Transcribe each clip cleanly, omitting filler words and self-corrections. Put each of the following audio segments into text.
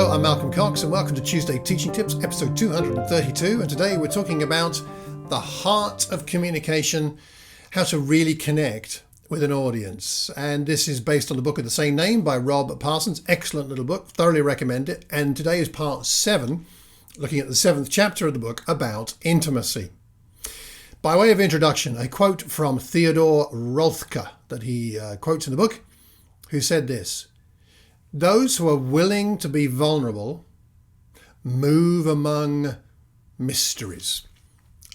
Hello, I'm Malcolm Cox and welcome to Tuesday Teaching Tips, episode 232. And today we're talking about the heart of communication, how to really connect with an audience. And this is based on the book of the same name by Rob Parsons. Excellent little book, thoroughly recommend it. And today is part 7, looking at the 7th chapter of the book about intimacy. By way of introduction, a quote from Theodore Roethke that he quotes in the book, who said this: "Those who are willing to be vulnerable move among mysteries."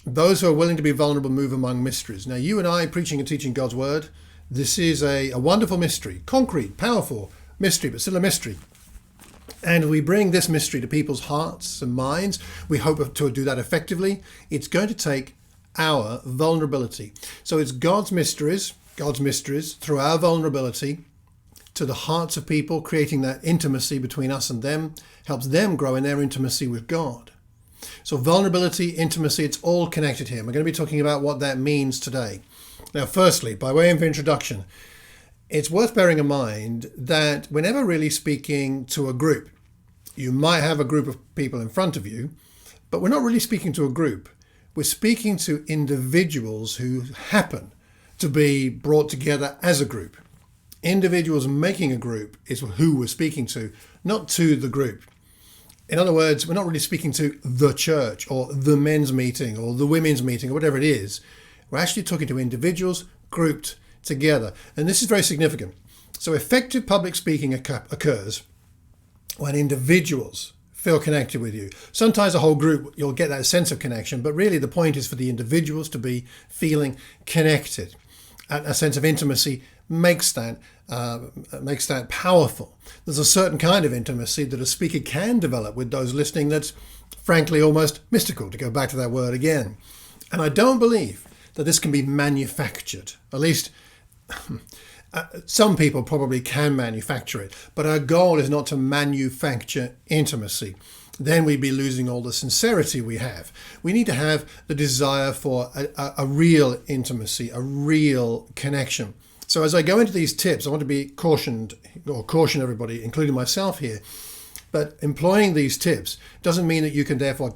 Those who are willing to be vulnerable move among mysteries. Now, you and I preaching and teaching God's word, this is a wonderful mystery, concrete, powerful mystery, but still a mystery. And we bring this mystery to people's hearts and minds. We hope to do that effectively. It's going to take our vulnerability. So it's God's mysteries through our vulnerability to the hearts of people, creating that intimacy between us and them, helps them grow in their intimacy with God. So vulnerability, intimacy, it's all connected here. We're going to be talking about what that means today. Now, firstly, by way of introduction, it's worth bearing in mind that we're never really speaking to a group. You might have a group of people in front of you, but we're not really speaking to a group. We're speaking to individuals who happen to be brought together as a group. Individuals making a group is who we're speaking to, not to the group. In other words, we're not really speaking to the church or the men's meeting or the women's meeting or whatever it is. We're actually talking to individuals grouped together. And this is very significant. So effective public speaking occurs when individuals feel connected with you. Sometimes a whole group, you'll get that sense of connection, but really the point is for the individuals to be feeling connected. A sense of intimacy makes that powerful. There's a certain kind of intimacy that a speaker can develop with those listening that's frankly almost mystical, to go back to that word again. And I don't believe that this can be manufactured. At least some people probably can manufacture it, but our goal is not to manufacture intimacy. Then we'd be losing all the sincerity we have. We need to have the desire for a real intimacy, a real connection. So as I go into these tips, I want to be caution everybody, including myself here. But employing these tips doesn't mean that you can therefore,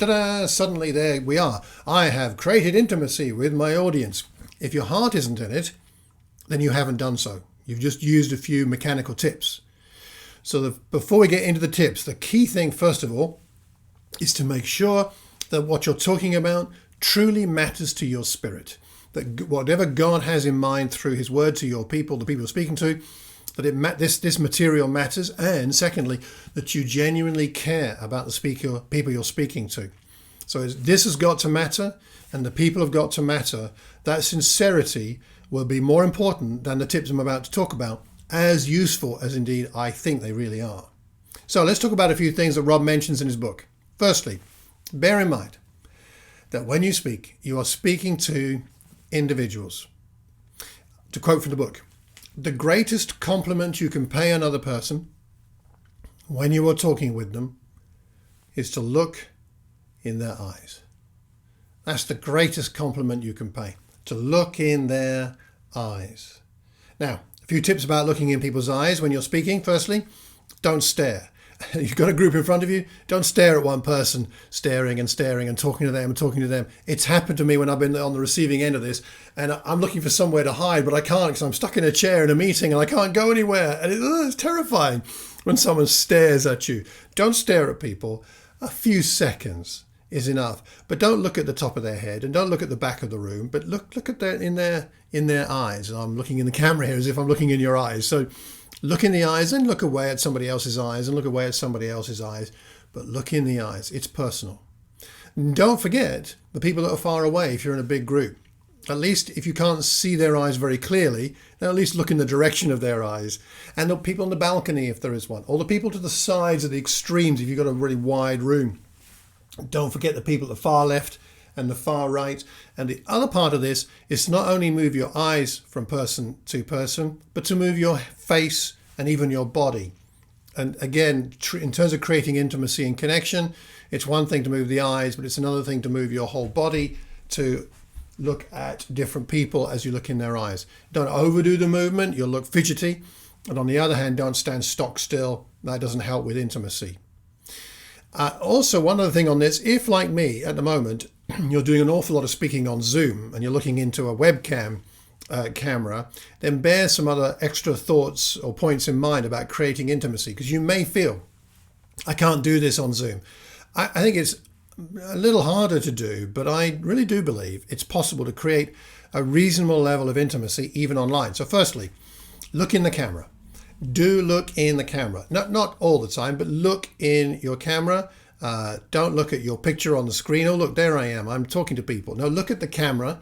suddenly there we are. I have created intimacy with my audience. If your heart isn't in it, then you haven't done so. You've just used a few mechanical tips. So before we get into the tips, the key thing, first of all, is to make sure that what you're talking about truly matters to your spirit. That whatever God has in mind through his word to your people, the people you're speaking to, that this material matters. And secondly, that you genuinely care about the people you're speaking to. So this has got to matter, and the people have got to matter. That sincerity will be more important than the tips I'm about to talk about, as useful as indeed I think they really are. So let's talk about a few things that Rob mentions in his book. Firstly, bear in mind that when you speak, you are speaking to individuals. To quote from the book, "The greatest compliment you can pay another person when you are talking with them is to look in their eyes." That's the greatest compliment you can pay, to look in their eyes. Now, a few tips about looking in people's eyes when you're speaking. Firstly, don't stare. You've got a group in front of you, don't stare at one person, staring and talking to them. It's happened to me when I've been on the receiving end of this, and I'm looking for somewhere to hide, but I can't because I'm stuck in a chair in a meeting and I can't go anywhere. And it's terrifying when someone stares at you. Don't stare at people. A few seconds is enough. But don't look at the top of their head and don't look at the back of the room, but look at in their eyes. And I'm looking in the camera here as if I'm looking in your eyes. So look in the eyes and look away at somebody else's eyes and look away at somebody else's eyes, but look in the eyes. It's personal. Don't forget the people that are far away if you're in a big group. At least if you can't see their eyes very clearly, then at least look in the direction of their eyes. And the people on the balcony if there is one, or the people to the sides of the extremes if you've got a really wide room. Don't forget the people at the far left and the far right. And the other part of this is to not only move your eyes from person to person, but to move your face and even your body. And again, in terms of creating intimacy and connection, it's one thing to move the eyes, but it's another thing to move your whole body to look at different people as you look in their eyes. Don't overdo the movement, you'll look fidgety. And on the other hand, don't stand stock still. That doesn't help with intimacy. Also, one other thing on this, if like me at the moment, you're doing an awful lot of speaking on Zoom and you're looking into a webcam camera, then bear some other extra thoughts or points in mind about creating intimacy, because you may feel, I can't do this on Zoom. I think it's a little harder to do, but I really do believe it's possible to create a reasonable level of intimacy even online. So firstly, look in the camera. Do look in the camera. Not all the time, but look in your camera. Don't look at your picture on the screen. Oh, look, there I am. I'm talking to people. No, look at the camera.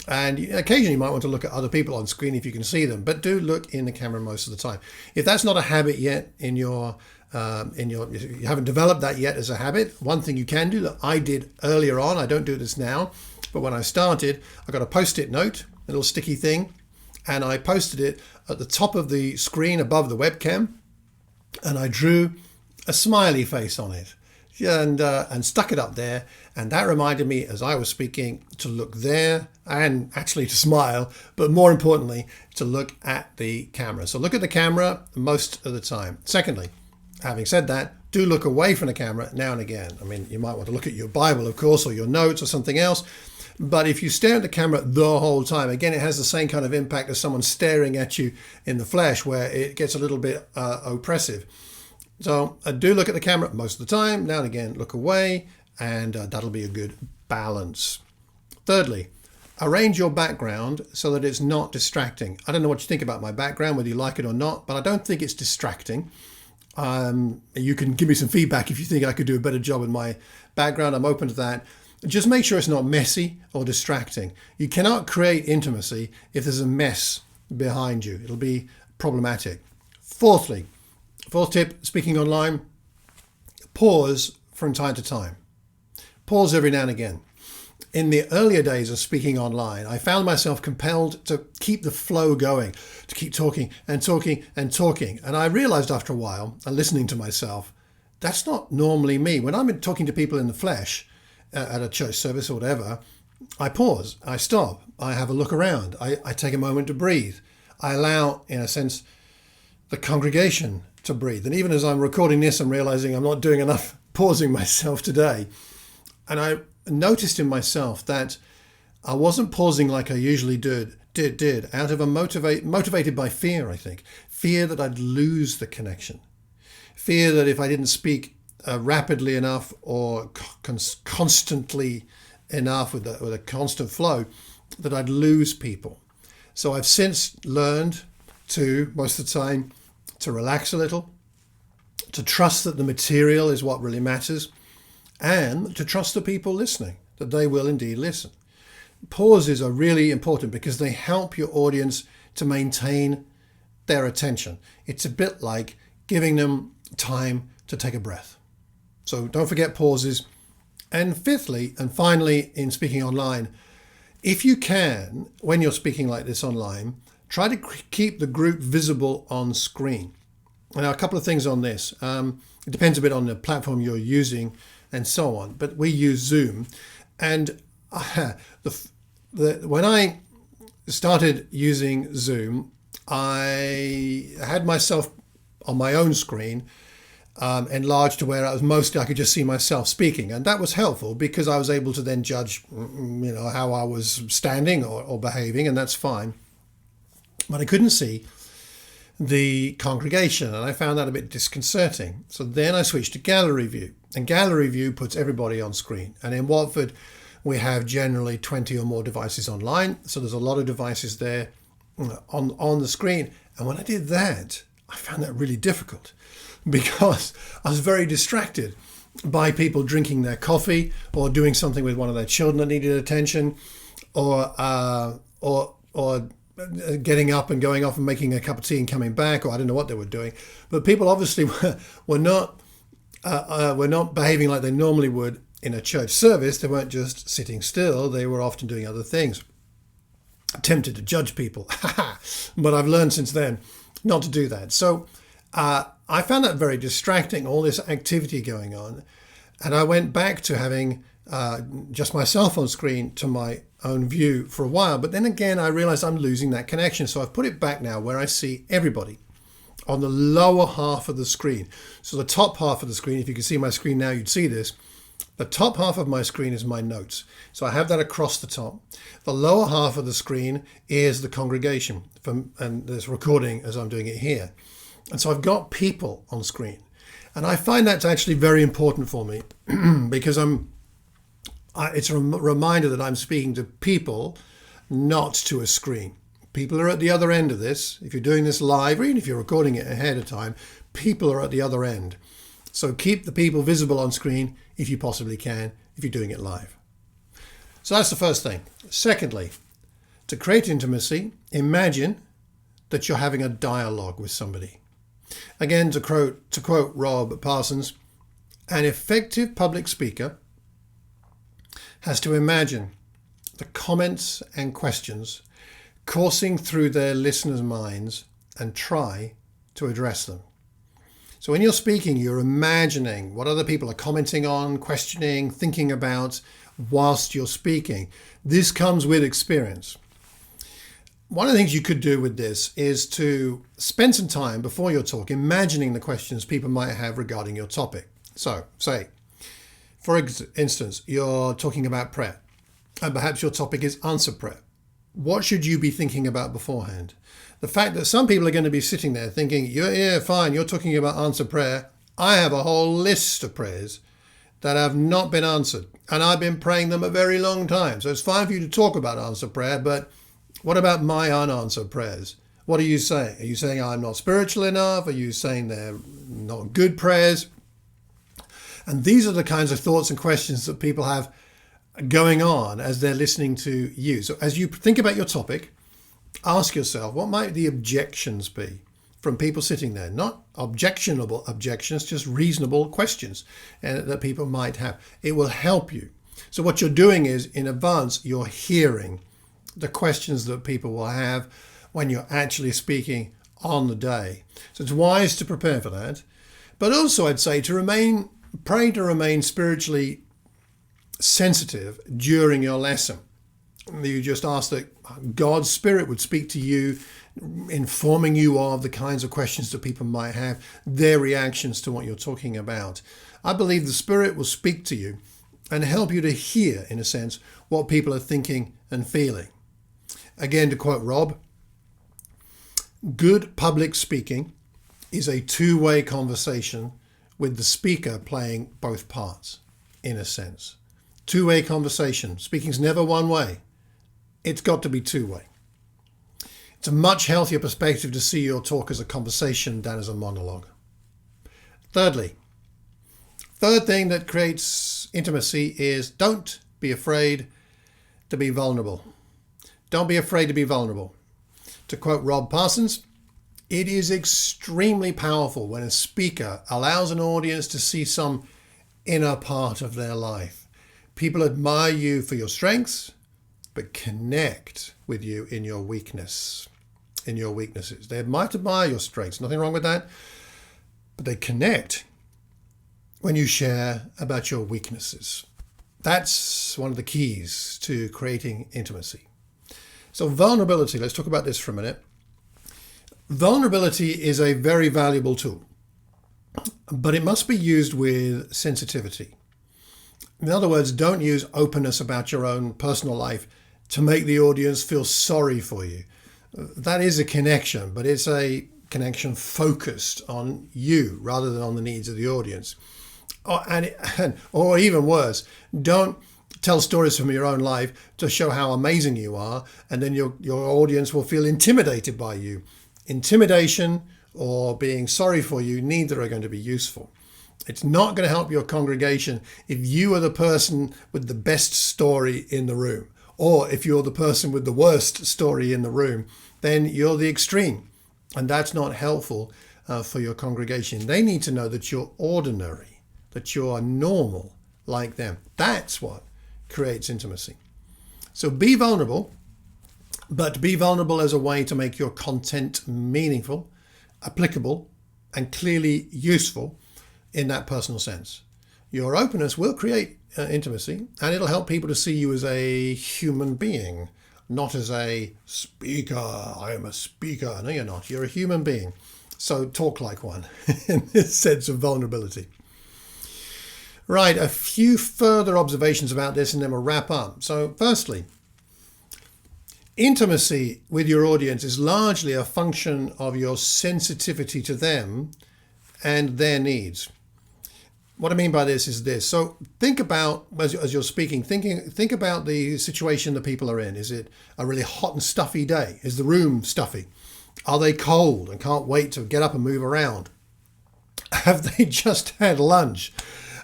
And occasionally you might want to look at other people on screen if you can see them, but do look in the camera most of the time. If that's not a habit yet you haven't developed that yet as a habit, one thing you can do that I did earlier on, I don't do this now, but when I started, I got a Post-it note, a little sticky thing, and I posted it at the top of the screen above the webcam, and I drew a smiley face on it. And stuck it up there, and that reminded me as I was speaking to look there and actually to smile, but more importantly to look at the camera. So look at the camera most of the time. Secondly, having said that, do look away from the camera now and again. I mean, you might want to look at your Bible, of course, or your notes or something else, but if you stare at the camera the whole time, again, it has the same kind of impact as someone staring at you in the flesh, where it gets a little bit oppressive. So do look at the camera most of the time. Now and again, look away, and that'll be a good balance. Thirdly, arrange your background so that it's not distracting. I don't know what you think about my background, whether you like it or not, but I don't think it's distracting. You can give me some feedback if you think I could do a better job with my background. I'm open to that. Just make sure it's not messy or distracting. You cannot create intimacy if there's a mess behind you. It'll be problematic. Fourth tip, speaking online, pause from time to time. Pause every now and again. In the earlier days of speaking online, I found myself compelled to keep the flow going, to keep talking and talking and talking. And I realized after a while, and listening to myself, that's not normally me. When I'm talking to people in the flesh, at a church service or whatever, I pause, I stop, I have a look around, I take a moment to breathe. I allow, in a sense, the congregation to breathe. And even as I'm recording this, I'm realizing I'm not doing enough pausing myself today. And I noticed in myself that I wasn't pausing like I usually did out of a motivated by fear, I think. Fear that I'd lose the connection. Fear that if I didn't speak rapidly enough or constantly enough with a constant flow, that I'd lose people. So I've since learned to, most of the time, to relax a little, to trust that the material is what really matters, and to trust the people listening, that they will indeed listen. Pauses are really important because they help your audience to maintain their attention. It's a bit like giving them time to take a breath. So don't forget pauses. And fifthly, and finally, in speaking online, if you can, when you're speaking like this online, try to keep the group visible on screen. Now, a couple of things on this. It depends a bit on the platform you're using and so on, but we use Zoom. And when I started using Zoom, I had myself on my own screen enlarged to where I could just see myself speaking, and that was helpful because I was able to then judge, how I was standing or behaving, and that's fine. But I couldn't see the congregation, and I found that a bit disconcerting. So then I switched to gallery view, and gallery view puts everybody on screen. And in Watford, we have generally 20 or more devices online, so there's a lot of devices there on the screen. And when I did that, I found that really difficult because I was very distracted by people drinking their coffee or doing something with one of their children that needed attention, or getting up and going off and making a cup of tea and coming back, or I don't know what they were doing. But people obviously were not behaving like they normally would in a church service. They weren't just sitting still. They were often doing other things. I'm tempted to judge people, but I've learned since then not to do that. So I found that very distracting, all this activity going on. And I went back to having just myself on screen to my own view for a while. But then again, I realized I'm losing that connection. So I've put it back now where I see everybody. on the lower half of the screen. So the top half of the screen, if you can see my screen now, you'd see this. The top half of my screen is my notes. So I have that across the top. The lower half of the screen is the congregation, and there's recording as I'm doing it here. And so I've got people on screen. And I find that's actually very important for me because it's a reminder that I'm speaking to people, not to a screen. People are at the other end of this. If you're doing this live, or even if you're recording it ahead of time, people are at the other end. So keep the people visible on screen if you possibly can, if you're doing it live. So that's the first thing. Secondly, to create intimacy, imagine that you're having a dialogue with somebody. Again, to quote Rob Parsons, an effective public speaker has to imagine the comments and questions coursing through their listeners' minds and try to address them. So when you're speaking, you're imagining what other people are commenting on, questioning, thinking about whilst you're speaking. This comes with experience. One of the things you could do with this is to spend some time before your talk imagining the questions people might have regarding your topic. So, say, for instance, you're talking about prayer, and perhaps your topic is answer prayer. What should you be thinking about beforehand? The fact that some people are going to be sitting there thinking, yeah, fine, you're talking about answer prayer. I have a whole list of prayers that have not been answered, and I've been praying them a very long time. So it's fine for you to talk about answer prayer, but what about my unanswered prayers? What are you saying? Are you saying I'm not spiritual enough? Are you saying they're not good prayers? And these are the kinds of thoughts and questions that people have going on as they're listening to you. So as you think about your topic, ask yourself, what might the objections be from people sitting there? Not objectionable objections, just reasonable questions that people might have. It will help you. So what you're doing is, in advance, you're hearing the questions that people will have when you're actually speaking on the day. So it's wise to prepare for that. But also I'd say pray to remain spiritually sensitive during your lesson. You just ask that God's Spirit would speak to you, informing you of the kinds of questions that people might have, their reactions to what you're talking about. I believe the Spirit will speak to you and help you to hear, in a sense, what people are thinking and feeling. Again, to quote Rob, good public speaking is a two-way conversation with the speaker playing both parts, in a sense. Two-way conversation. Speaking's never one way. It's got to be two-way. It's a much healthier perspective to see your talk as a conversation than as a monologue. Thirdly, third thing that creates intimacy is don't be afraid to be vulnerable. Don't be afraid to be vulnerable. To quote Rob Parsons, it is extremely powerful when a speaker allows an audience to see some inner part of their life. People admire you for your strengths, but connect with you in your weaknesses. They might admire your strengths, nothing wrong with that, but they connect when you share about your weaknesses. That's one of the keys to creating intimacy. So vulnerability, let's talk about this for a minute. Vulnerability is a very valuable tool, but it must be used with sensitivity. In other words, don't use openness about your own personal life to make the audience feel sorry for you. That is a connection, but it's a connection focused on you rather than on the needs of the audience. Or even worse, don't tell stories from your own life to show how amazing you are, and then your audience will feel intimidated by you. Intimidation or being sorry for you, neither are going to be useful. It's not going to help your congregation if you are the person with the best story in the room, or if you're the person with the worst story in the room, then you're the extreme, and that's not helpful for your congregation. They need to know that you're ordinary, that you're normal like them. That's what creates intimacy. So be vulnerable, but be vulnerable as a way to make your content meaningful, applicable, and clearly useful in that personal sense. Your openness will create intimacy, and it'll help people to see you as a human being, not as a speaker. I am a speaker. No, you're not. You're a human being. So talk like one in this sense of vulnerability. Right, a few further observations about this and then we'll wrap up. So firstly, intimacy with your audience is largely a function of your sensitivity to them and their needs. What I mean by this is this. So think about, as you're speaking, think about the situation that people are in. Is it a really hot and stuffy day? Is the room stuffy? Are they cold and can't wait to get up and move around? Have they just had lunch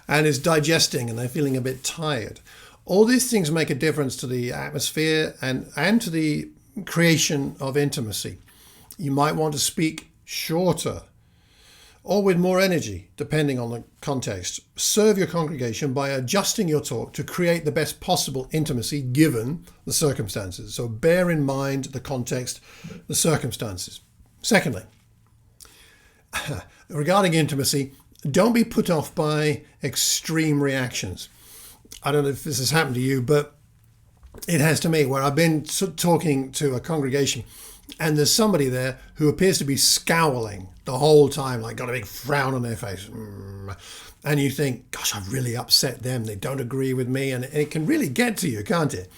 and is digesting and they're feeling a bit tired? All these things make a difference to the atmosphere and to the creation of intimacy. You might want to speak shorter or with more energy, depending on the context. Serve your congregation by adjusting your talk to create the best possible intimacy given the circumstances. So bear in mind the context, the circumstances. Secondly, regarding intimacy, don't be put off by extreme reactions. I don't know if this has happened to you, but it has to me, where I've been talking to a congregation and there's somebody there who appears to be scowling the whole time, like got a big frown on their face. And you think, gosh, I've really upset them. They don't agree with me. And it can really get to you, can't it?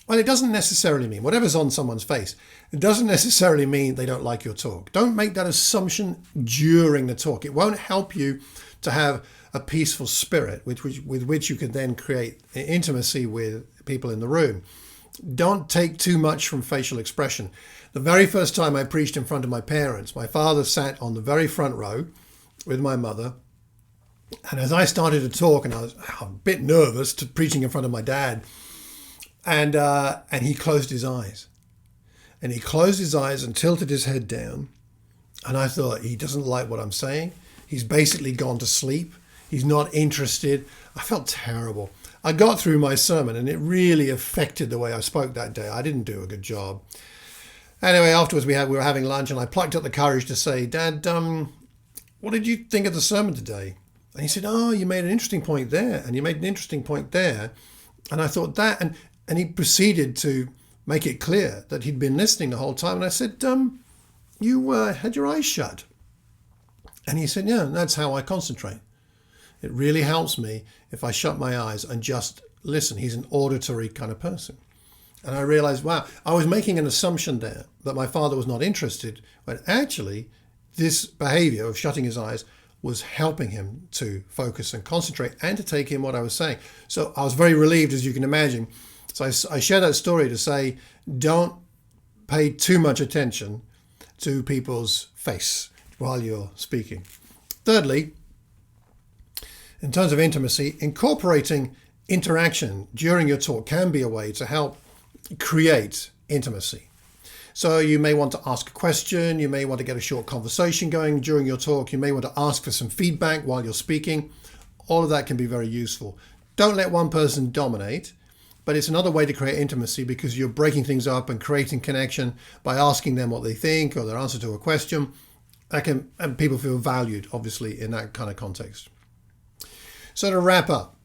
Well, it doesn't necessarily mean, whatever's on someone's face, it doesn't necessarily mean they don't like your talk. Don't make that assumption during the talk. It won't help you to have a peaceful spirit with which you can then create intimacy with people in the room. Don't take too much from facial expression. The very first time I preached in front of my parents, my father sat on the very front row with my mother. And as I started to talk, and I was a bit nervous to preaching in front of my dad, and he closed his eyes. And he closed his eyes and tilted his head down. And I thought, he doesn't like what I'm saying. He's basically gone to sleep. He's not interested. I felt terrible. I got through my sermon and it really affected the way I spoke that day. I didn't do a good job. Anyway, afterwards we were having lunch and I plucked up the courage to say, Dad, what did you think of the sermon today? And he said, oh, you made an interesting point there and you made an interesting point there. And I thought that, and he proceeded to make it clear that he'd been listening the whole time. And I said, you had your eyes shut. And he said, yeah, that's how I concentrate. It really helps me if I shut my eyes and just listen. He's an auditory kind of person. And I realized, wow, I was making an assumption there that my father was not interested, when actually this behavior of shutting his eyes was helping him to focus and concentrate and to take in what I was saying. So I was very relieved, as you can imagine. So I share that story to say, don't pay too much attention to people's face while you're speaking. Thirdly, in terms of intimacy, incorporating interaction during your talk can be a way to help create intimacy. So you may want to ask a question, you may want to get a short conversation going during your talk, you may want to ask for some feedback while you're speaking. All of that can be very useful. Don't let one person dominate, but it's another way to create intimacy because you're breaking things up and creating connection by asking them what they think or their answer to a question. And people feel valued, obviously, in that kind of context. So to wrap up,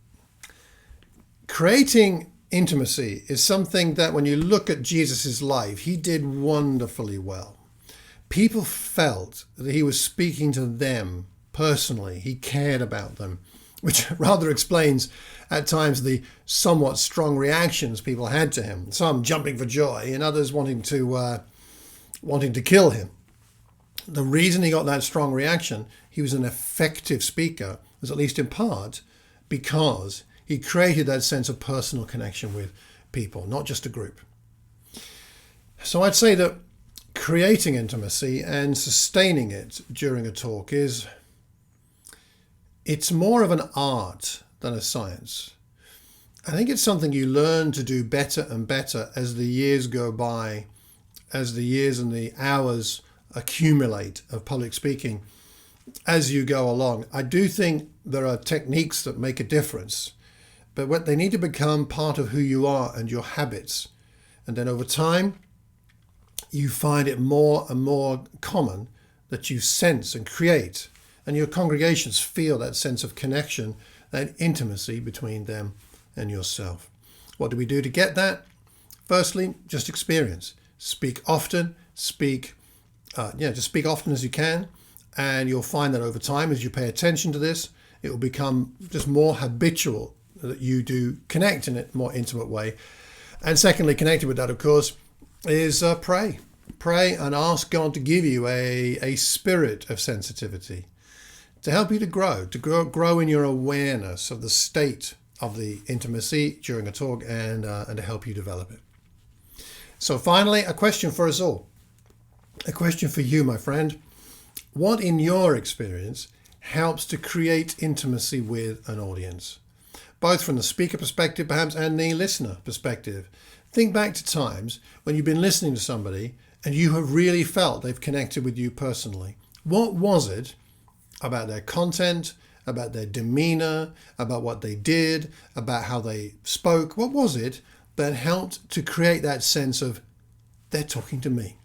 creating intimacy is something that when you look at Jesus' life, he did wonderfully well. People felt that he was speaking to them personally. He cared about them, which rather explains at times the somewhat strong reactions people had to him. Some jumping for joy and others wanting to kill him. The reason he got that strong reaction, he was an effective speaker, was at least in part because he created that sense of personal connection with people, not just a group. So I'd say that creating intimacy and sustaining it during a talk it's more of an art than a science. I think it's something you learn to do better and better as the years go by, as the years and the hours accumulate of public speaking as you go along. I do think there are techniques that make a difference, but what they need to become part of who you are and your habits. And then over time, you find it more and more common that you sense and create, and your congregations feel that sense of connection, that intimacy between them and yourself. What do we do to get that? Firstly, just experience. Speak often, just speak often as you can. And you'll find that over time, as you pay attention to this, it will become just more habitual that you do connect in a more intimate way. And secondly, connected with that, of course, is pray. Pray and ask God to give you a spirit of sensitivity to help you to grow in your awareness of the state of the intimacy during a talk and to help you develop it. So finally, a question for us all. A question for you, my friend. What in your experience helps to create intimacy with an audience? Both from the speaker perspective, perhaps, and the listener perspective. Think back to times when you've been listening to somebody and you have really felt they've connected with you personally. What was it about their content, about their demeanor, about what they did, about how they spoke? What was it that helped to create that sense of, they're talking to me?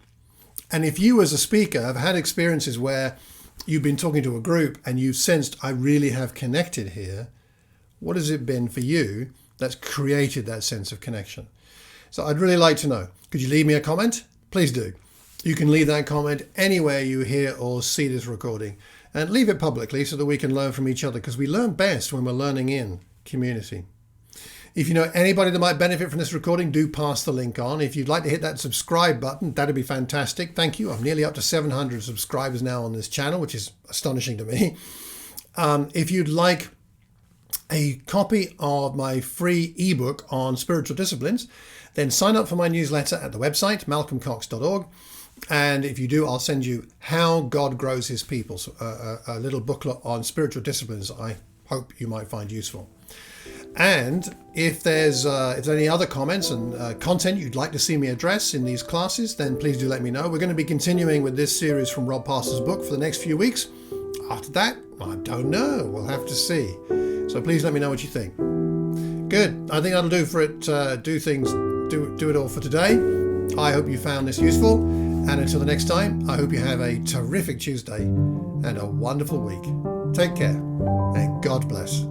And if you as a speaker have had experiences where you've been talking to a group and you've sensed, I really have connected here, what has it been for you that's created that sense of connection? So I'd really like to know. Could you leave me a comment? Please do. You can leave that comment anywhere you hear or see this recording, and leave it publicly so that we can learn from each other, because we learn best when we're learning in community. If you know anybody that might benefit from this recording, do pass the link on. If you'd like to hit that subscribe button, that'd be fantastic. Thank you. I'm nearly up to 700 subscribers now on this channel, which is astonishing to me. If you'd like a copy of my free ebook on spiritual disciplines, then sign up for my newsletter at the website, malcolmcox.org. And if you do, I'll send you How God Grows His People, so a little booklet on spiritual disciplines I hope you might find useful. And if there's any other comments and content you'd like to see me address in these classes, then please do let me know. We're going to be continuing with this series from Rob Parsons' book for the next few weeks. After that, I don't know. We'll have to see. So please let me know what you think. Good. I think that'll do for it. Do it all for today. I hope you found this useful. And until the next time, I hope you have a terrific Tuesday and a wonderful week. Take care and God bless.